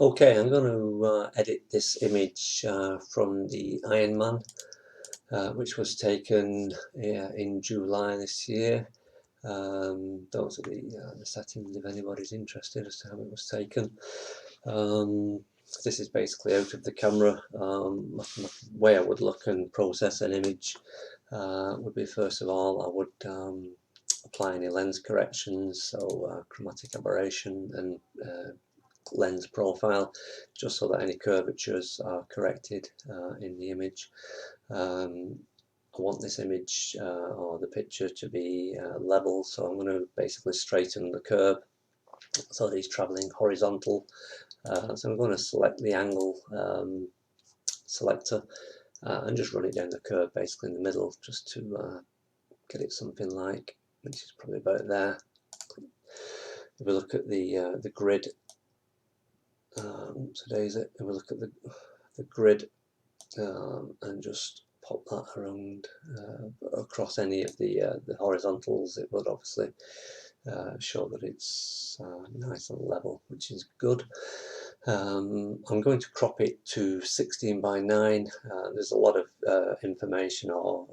Okay, I'm going to edit this image from the Iron Man, which was taken in July this year. Those are the settings if anybody's interested as to how it was taken. This is basically out of the camera. The way I would look and process an image would be, first of all, I would apply any lens corrections, so chromatic aberration and lens profile, just so that any curvatures are corrected in the image. I want this image or the picture to be level, so I'm going to basically straighten the curve so that he's travelling horizontal. So I'm going to select the angle selector and just run it down the curve basically in the middle, just to get it something like, which is probably about there. If we look at the grid, today's it. If we look at the grid and just pop that around across any of the horizontals, it would obviously show that it's nice and level, which is good. I'm going to crop it to 16 by 9. There's a lot of information or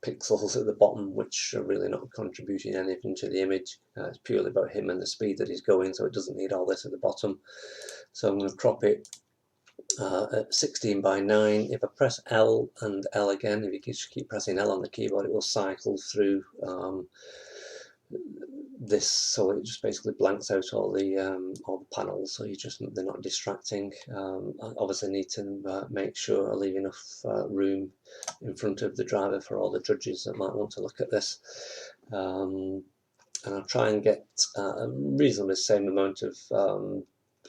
pixels at the bottom which are really not contributing anything to the image. It's purely about him and the speed that he's going, so it doesn't need all this at the bottom. So I'm going to crop it at 16 by 9. If I press L and L again, if you just keep pressing L on the keyboard, it will cycle through this, so it just basically blanks out all the panels, so they're not distracting. I obviously need to make sure I leave enough room in front of the driver for all the judges that might want to look at this. And I'll try and get a reasonably the same amount of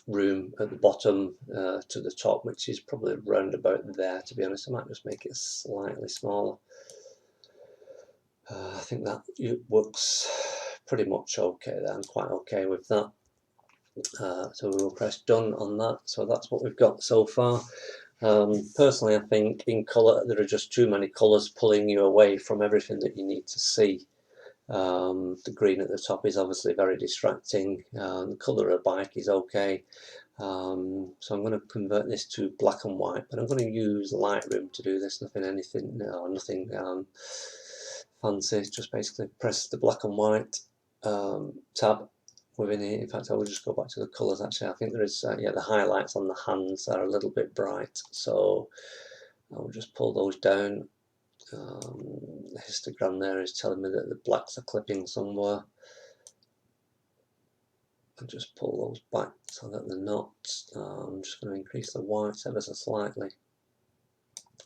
room at the bottom to the top, which is probably round about there, to be honest. I might just make it slightly smaller. I think that works pretty much okay there. I'm quite okay with that. So we will press done on that. So that's what we've got so far. Personally, I think in colour there are just too many colours pulling you away from everything that you need to see. The green at the top is obviously very distracting. The colour of the bike is okay. So I'm going to convert this to black and white, but I'm going to use Lightroom to do this. Nothing fancy. Just basically press the black and white tab within it. In fact, I will just go back to the colours. Actually, I think there is yeah, the highlights on the hands are a little bit bright, so I will just pull those down. The histogram there is telling me that the blacks are clipping somewhere. I'll just pull those back so that they're not. I'm just going to increase the whites ever so slightly,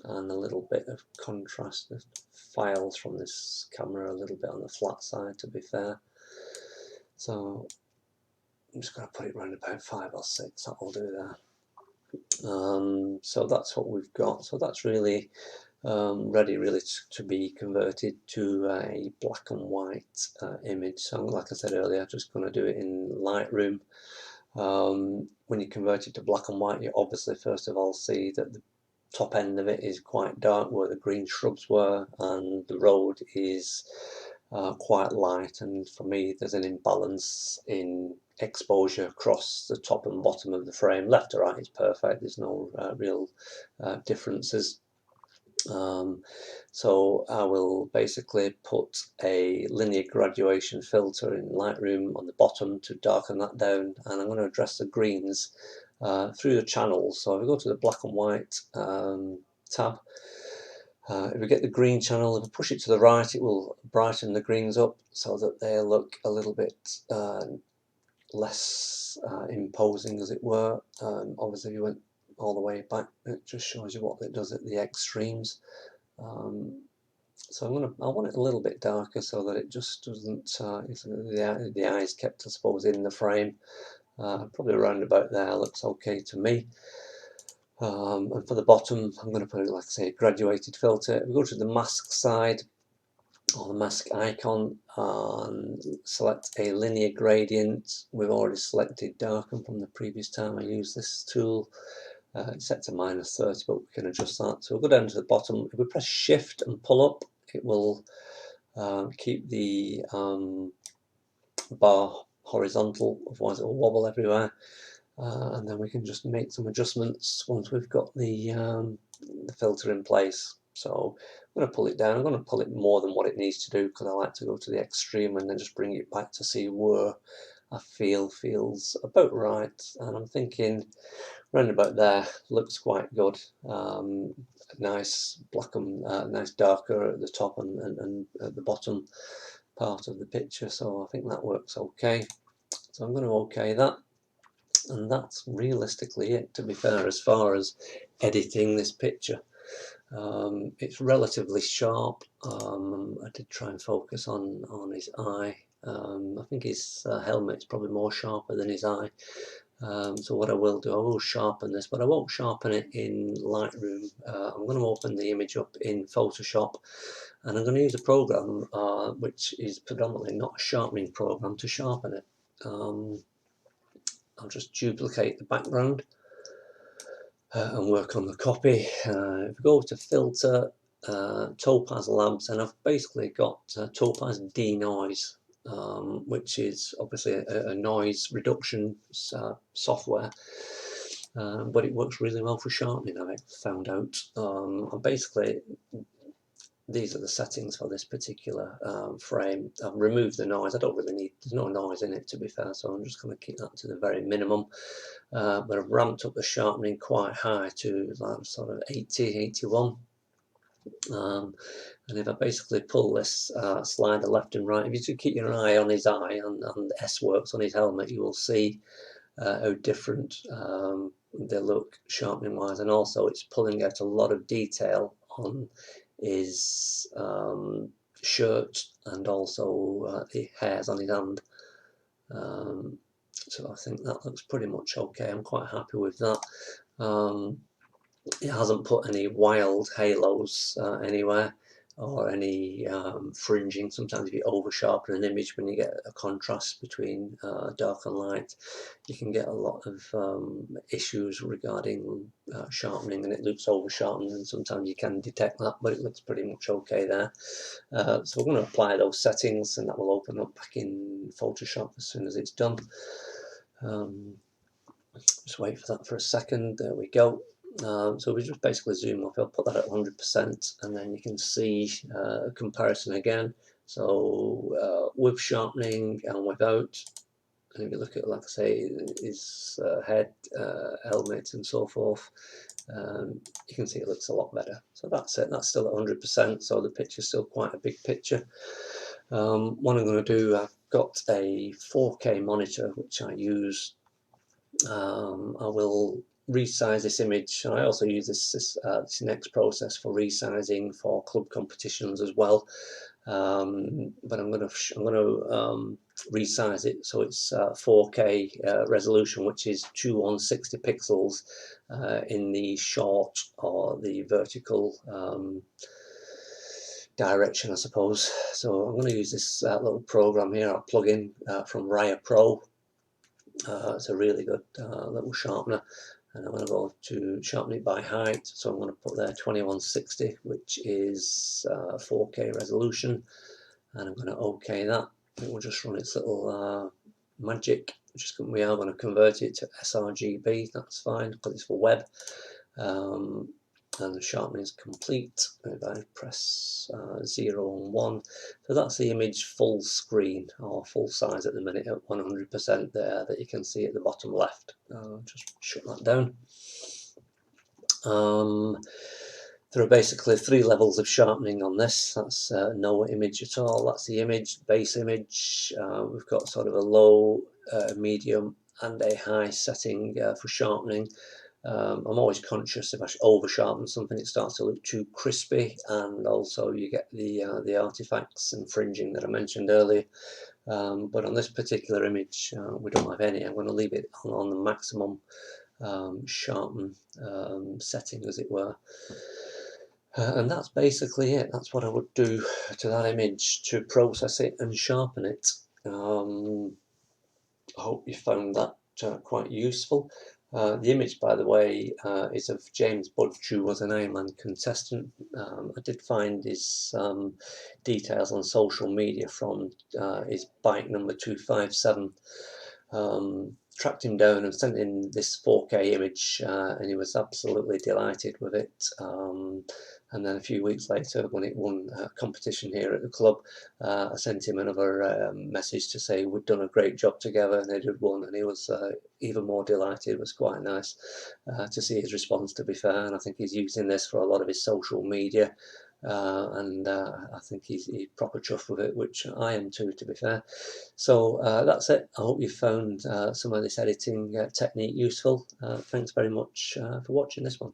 and a little bit of contrast. The files from this camera are a little bit on the flat side, to be fair. So I'm just going to put it around about 5 or 6. That will do there. So that's what we've got. So that's really ready to be converted to a black and white image. So like I said earlier, I'm just going to do it in Lightroom. When you convert it to black and white, you obviously first of all see that the top end of it is quite dark where the green shrubs were, and the road is quite light, and for me there's an imbalance in exposure across the top and bottom of the frame. Left to right is perfect, there's no real differences. So I will basically put a linear graduation filter in Lightroom on the bottom to darken that down, and I'm going to address the greens through the channels. So if we go to the black and white tab, if we get the green channel, if we push it to the right, it will brighten the greens up so that they look a little bit less imposing, as it were. Obviously, if you went all the way back, it just shows you what it does at the extremes. So I want it a little bit darker so that it just doesn't, the eyes kept, I suppose, in the frame. Probably around about there looks okay to me. And for the bottom, I'm going to put it, like I say, graduated filter. If we go to the mask side, or the mask icon, and select a linear gradient. We've already selected darken from the previous time I used this tool. It's set to -30, but we can adjust that. So we'll go down to the bottom. If we press shift and pull up, it will keep the bar horizontal, otherwise it will wobble everywhere. And then we can just make some adjustments once we've got the filter in place. So I'm going to pull it down. I'm going to pull it more than what it needs to do, because I like to go to the extreme and then just bring it back to see where I feels about right. And I'm thinking round about there looks quite good. Nice black and nice darker at the top and at the bottom part of the picture. So I think that works okay. So I'm going to OK that. And that's realistically it, to be fair, as far as editing this picture. It's relatively sharp. I did try and focus on his eye. I think his helmet's probably more sharper than his eye. So what I will do, I will sharpen this, but I won't sharpen it in Lightroom. I'm going to open the image up in Photoshop, and I'm going to use a program which is predominantly not a sharpening program to sharpen it. I'll just duplicate the background and work on the copy. If we go to Filter, Topaz Labs, and I've basically got Topaz Denoise, which is obviously a noise reduction software, but it works really well for sharpening, I've found out. Basically, these are the settings for this particular frame. I've removed the noise. I don't really need, there's no noise in it, to be fair, so I'm just going to keep that to the very minimum. But I've ramped up the sharpening quite high to like sort of 80, 81. And if I basically pull this slider left and right, if you just keep your eye on his eye and the S works on his helmet, you will see how different they look sharpening wise, and also it's pulling out a lot of detail on his shirt and also the hairs on his hand. So I think that looks pretty much okay. I'm quite happy with that. It hasn't put any wild halos anywhere, or any fringing. Sometimes if you over sharpen an image, when you get a contrast between dark and light, you can get a lot of issues regarding sharpening, and it looks over sharpened, and sometimes you can detect that, but it looks pretty much okay there. So we're going to apply those settings, and that will open up back in Photoshop as soon as it's done. Just wait for that for a second. There we go. So we just basically zoom up. I'll put that at 100%, and then you can see a comparison again. So with sharpening and without, and if you look at, like I say, his head, helmet, and so forth, you can see it looks a lot better. So that's it. That's still at 100%. So the picture's still quite a big picture. What I'm going to do, I've got a 4K monitor which I use. I will resize this image. I also use this next process for resizing for club competitions as well. But I'm going to resize it so it's 4K resolution, which is 2160 pixels in the short or the vertical direction, I suppose. So I'm going to use this little program here, a plugin from Raya Pro. It's a really good little sharpener, and I'm going to go to sharpen it by height. So I'm going to put there 2160, which is 4K resolution, and I'm going to OK that. It will just run its little magic. We are going to convert it to sRGB. That's fine because it's for web. And the sharpening is complete. If I press 0 and 1, so that's the image full screen or full size at the minute at 100% there that you can see at the bottom left. Just shut that down. There are basically 3 levels of sharpening on this. That's no image at all. That's the image, base image. We've got sort of a low, medium, and a high setting for sharpening. I'm always conscious if I over sharpen something, it starts to look too crispy, and also you get the artifacts and fringing that I mentioned earlier. But on this particular image, we don't have any. I'm going to leave it on the maximum sharpen setting, as it were. And that's basically it. That's what I would do to that image to process it and sharpen it. I hope you found that quite useful. The image, by the way, is of James Budge, who was an Ironman contestant. I did find his details on social media from his bike number 257. Tracked him down and sent in this 4K image, and he was absolutely delighted with it. And then a few weeks later, when it won a competition here at the club, I sent him another message to say we'd done a great job together and they'd won, and he was even more delighted. It was quite nice to see his response, to be fair, and I think he's using this for a lot of his social media. And I think he's proper chuffed with it, which I am too, to be fair. So that's it. I hope you found some of this editing technique useful. Thanks very much for watching this one.